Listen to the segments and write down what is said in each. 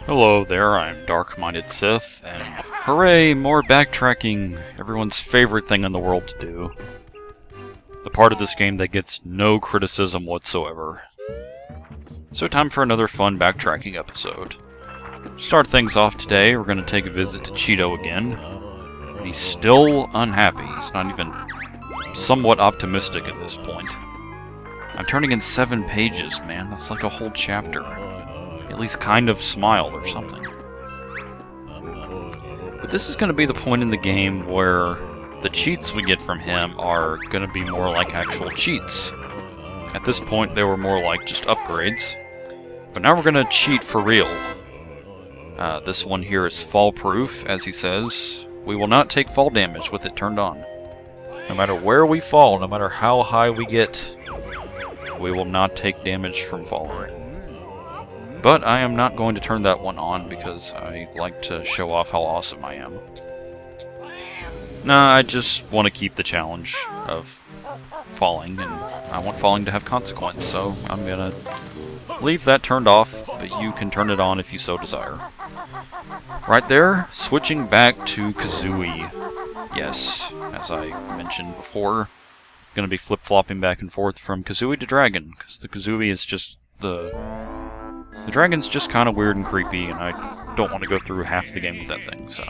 Hello there, I'm darkmindedsith, and hooray, more backtracking, everyone's favorite thing in the world to do. The part of this game that gets no criticism whatsoever. So time for another fun backtracking episode. To start things off today, we're going to take a visit to Cheeto again. And he's still unhappy, he's not even somewhat optimistic at this point. I'm turning in 7 pages, man, that's like a whole chapter. At least kind of smile or something. But this is going to be the point in the game where the cheats we get from him are going to be more like actual cheats. At this point they were more like just upgrades. But now we're going to cheat for real. This one here is fall proof, as he says. We will not take fall damage with it turned on. No matter where we fall, no matter how high we get, we will not take damage from falling. But I am not going to turn that one on because I like to show off how awesome I am. Nah, I just want to keep the challenge of falling, and I want falling to have consequence, so I'm gonna leave that turned off, but you can turn it on if you so desire. Right there, switching back to Kazooie. Yes, as I mentioned before, gonna be flip-flopping back and forth from Kazooie to Dragon, because the Kazooie is just the dragon's just kind of weird and creepy, and I don't want to go through half the game with that thing, so.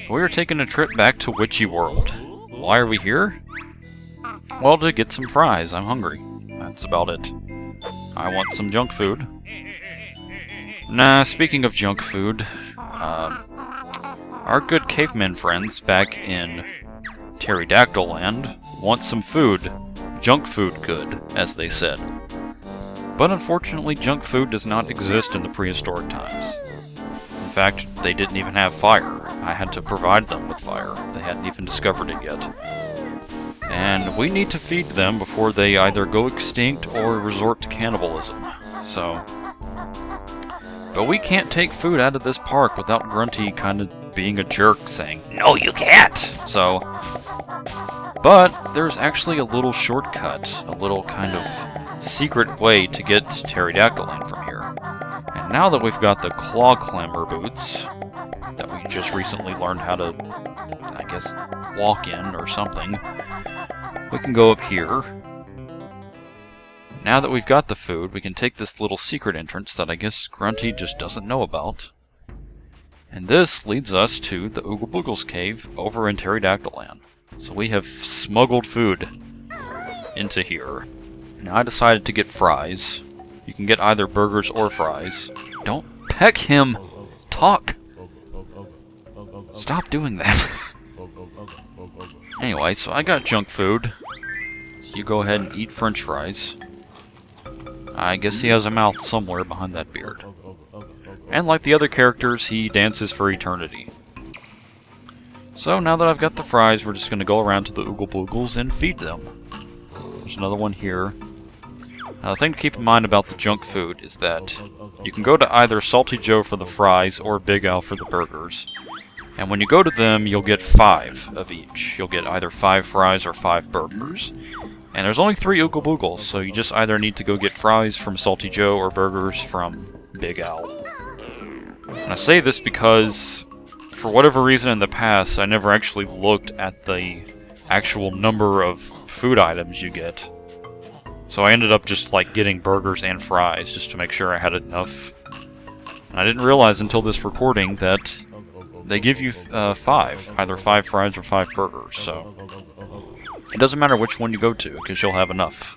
We are taking a trip back to Witchy World. Why are we here? Well, to get some fries. I'm hungry. That's about it. I want some junk food. Nah, speaking of junk food, our good cavemen friends back in Pterodactyl Land want some food. Junk food good, as they said. But unfortunately, junk food does not exist in the prehistoric times. In fact, they didn't even have fire. I had to provide them with fire. They hadn't even discovered it yet. And we need to feed them before they either go extinct or resort to cannibalism. So. But we can't take food out of this park without Grunty kind of being a jerk saying, "No, you can't!" So. But there's actually a little shortcut, a little kind of secret way to get Pterodactyl Land from here. And now that we've got the claw climber boots that we just recently learned how to, I guess, walk in or something, we can go up here. Now that we've got the food, we can take this little secret entrance that I guess Grunty just doesn't know about. And this leads us to the Oogle Boogle's cave over in Pterodactyl Land. So we have smuggled food into here. Now I decided to get fries. You can get either burgers or fries. Don't peck him! Talk! Stop doing that. Anyway, so I got junk food. So you go ahead and eat french fries. I guess he has a mouth somewhere behind that beard. And like the other characters, he dances for eternity. So now that I've got the fries, we're just going to go around to the Oogle Boogles and feed them. There's another one here. Now, the thing to keep in mind about the junk food is that you can go to either Salty Joe for the fries or Big Al for the burgers. And when you go to them, you'll get 5 of each. You'll get either 5 fries or 5 burgers. And there's only 3 Oogle Boogles, so you just either need to go get fries from Salty Joe or burgers from Big Al. And I say this because, for whatever reason in the past, I never actually looked at the actual number of food items you get. So I ended up just like getting burgers and fries just to make sure I had enough. And I didn't realize until this recording that they give you 5, either 5 fries or 5 burgers, so it doesn't matter which one you go to, because you'll have enough.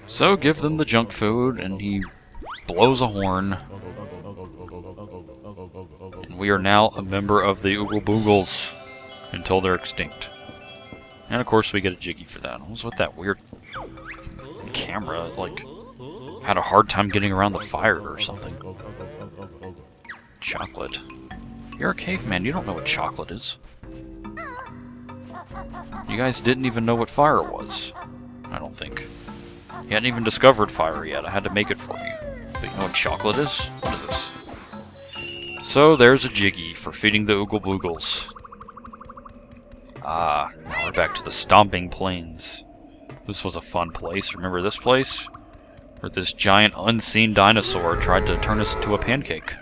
So give them the junk food, and he blows a horn. And we are now a member of the Oogle Boogles until they're extinct. And of course we get a Jiggy for that. What's with that weird camera? Like, had a hard time getting around the fire or something. Chocolate. You're a caveman, you don't know what chocolate is. You guys didn't even know what fire was. I don't think. You hadn't even discovered fire yet, I had to make it for you. But you know what chocolate is? What is this? So there's a Jiggy for feeding the Oogle Boogles. Ah, now we're back to the Stomping Plains. This was a fun place. Remember this place? where this giant unseen dinosaur tried to turn us into a pancake.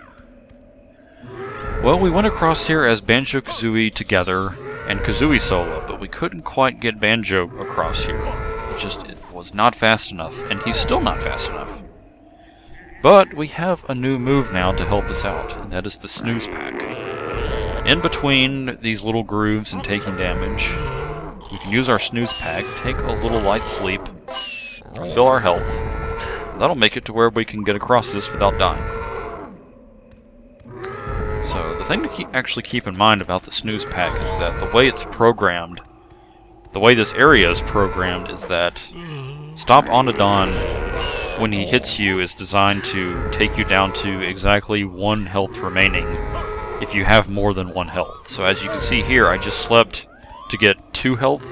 Well, we went across here as Banjo-Kazooie together and Kazooie solo, but we couldn't quite get Banjo across here. It was not fast enough, and he's still not fast enough. But we have a new move now to help us out, and that is the snooze pack. In between these little grooves and taking damage, we can use our snooze pack, take a little light sleep, refill our health. That'll make it to where we can get across this without dying. So the thing to actually keep in mind about the snooze pack is that the way it's programmed, the way this area is programmed, is that Stop Onodon, when he hits you, is designed to take you down to exactly 1 health remaining if you have more than 1 health. So as you can see here, I just slept to get 2 health,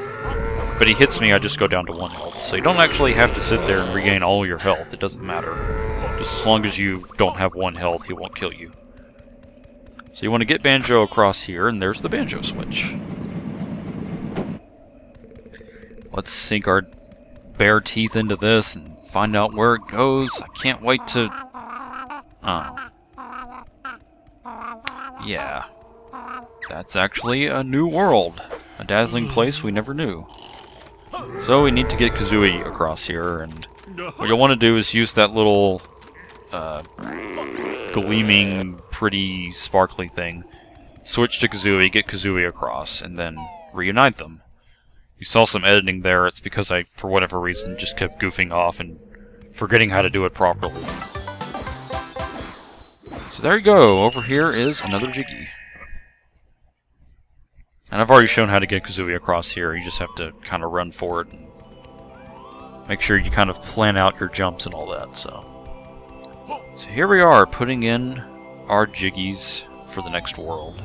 but he hits me, I just go down to 1 health. So you don't actually have to sit there and regain all your health, it doesn't matter. Just as long as you don't have 1 health, he won't kill you. So you want to get Banjo across here, and there's the Banjo switch. Let's sink our bare teeth into this and find out where it goes. I can't wait to... Yeah. That's actually a new world. A dazzling place we never knew. So we need to get Kazooie across here, and what you'll want to do is use that little gleaming, pretty, sparkly thing. Switch to Kazooie, get Kazooie across, and then reunite them. You saw some editing there. It's because I, for whatever reason, just kept goofing off and forgetting how to do it properly. So there you go. Over here is another Jiggy. And I've already shown how to get Kazooie across here. You just have to kind of run for it and make sure you kind of plan out your jumps and all that. So here we are, putting in our Jiggies for the next world.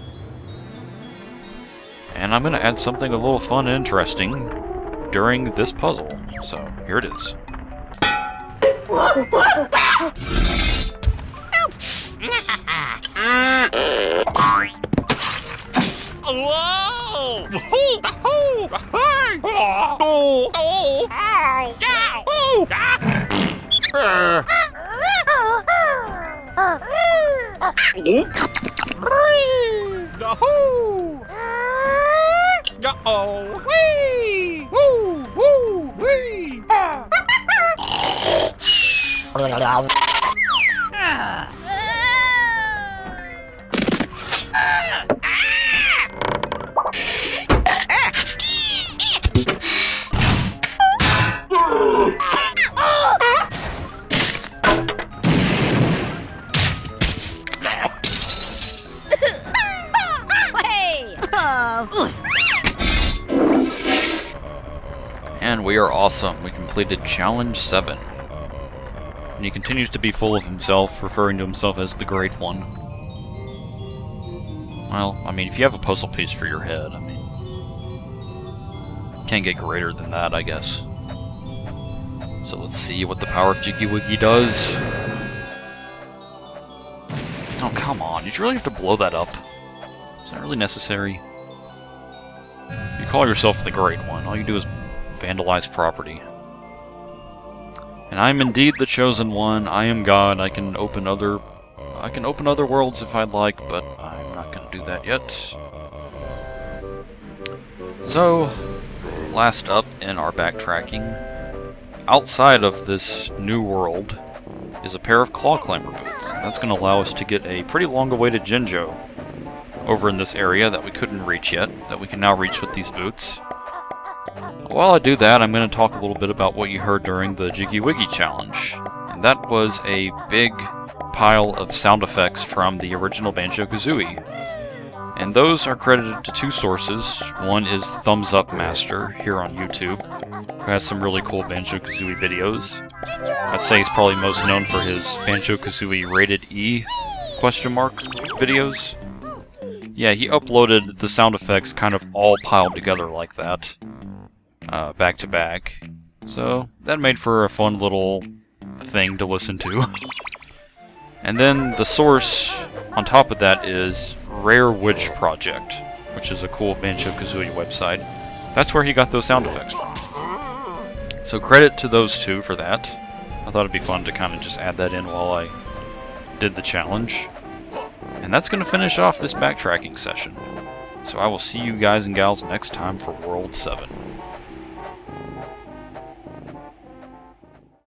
And I'm going to add something a little fun and interesting during this puzzle. So here it is. And we are awesome. We completed Challenge 7. And he continues to be full of himself, referring to himself as the Great One. Well, I mean, if you have a puzzle piece for your head, I mean, can't get greater than that, I guess. So let's see what the power of Jiggy Wiggy does. Oh, come on. Did you really have to blow that up? Is that really necessary? You call yourself the Great One. All you do is vandalize property. And I am indeed the chosen one. I am God. I can open other worlds if I'd like, but I'm not going to do that yet. So, last up in our backtracking, outside of this new world is a pair of claw climber boots. That's going to allow us to get a pretty long-awaited Jinjo over in this area that we couldn't reach yet, that we can now reach with these boots. While I do that, I'm going to talk a little bit about what you heard during the Jiggy Wiggy challenge. And that was a big pile of sound effects from the original Banjo-Kazooie. And those are credited to 2 sources. One is ThumbsUpMaster here on YouTube, who has some really cool Banjo-Kazooie videos. I'd say he's probably most known for his Banjo-Kazooie Rated E ? Videos. Yeah, he uploaded the sound effects kind of all piled together like that. Back to back. So that made for a fun little thing to listen to. And then the source on top of that is Rare Witch Project, which is a cool Banjo-Kazooie website. That's where he got those sound effects from. So credit to those 2 for that. I thought thought it'd be fun to kind of just add that in while I did the challenge. And that's going to finish off this backtracking session. So I will see you guys and gals next time for World 7.